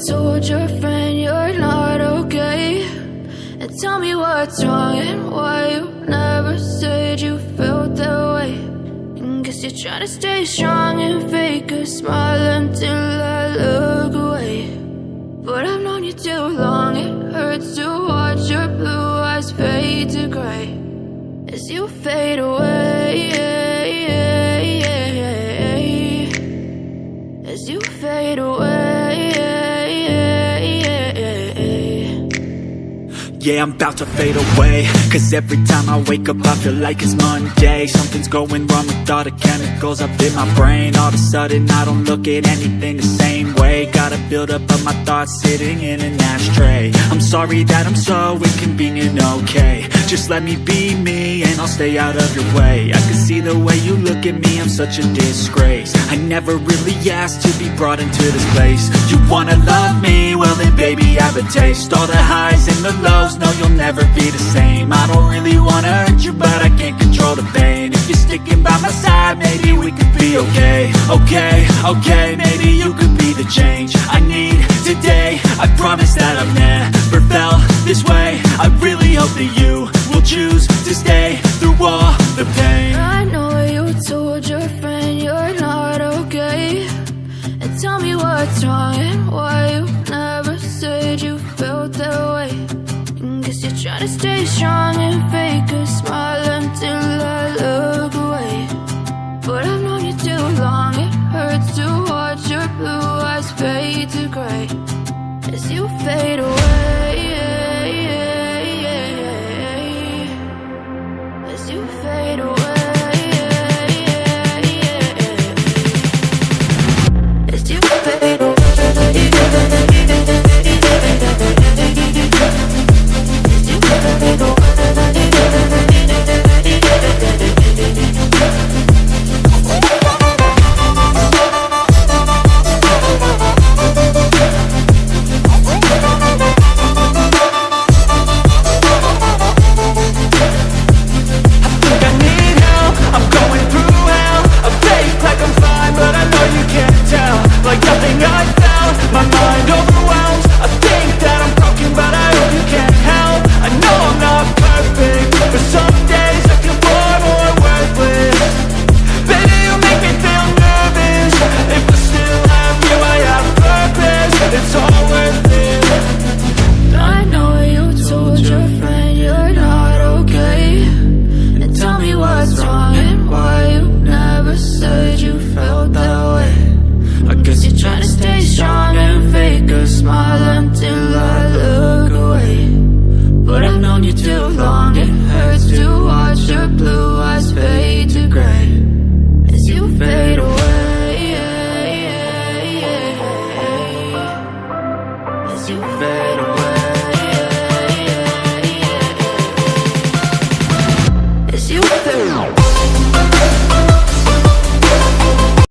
told your friend you're not okay? And tell me what's wrong and why you never said you felt that way. And guess you're trying to stay strong and fake a smile until I look away. But I've known you too long, it hurts to watch your blue eyes fade to gray as you fade away, as you fade away. Yeah, I'm about to fade away, cause every time I wake up I feel like it's Monday. Something's going wrong with all the chemicals up in my brain. All of a sudden I don't look at anything the same way. Gotta build up of my thoughts sitting in an ashtray. I'm sorry that I'm so inconvenient, okay? Just let me be me and I'll stay out of your way. I can see the way you look at me, I'm such a disgrace. I never really asked to be brought into this place. You wanna love me? Well then baby have a taste. All the highs and the lows, no you'll never be the same. I don't really wanna hurt you but I can't control the pain. If you're sticking by my side maybe we could be okay. Okay, maybe you could be the change I need today. I promise that I've never felt this way. I really hope that you will choose to stay through all the pain. I know you told your friend you're not okay. And tell me what's wrong and why you never said you felt that way. And guess you're trying to stay strong and fake a smile until I look away. But I've known you too long, it hurts to watch your blue eyes fade to gray as you fade away, as you fade away. Like nothing I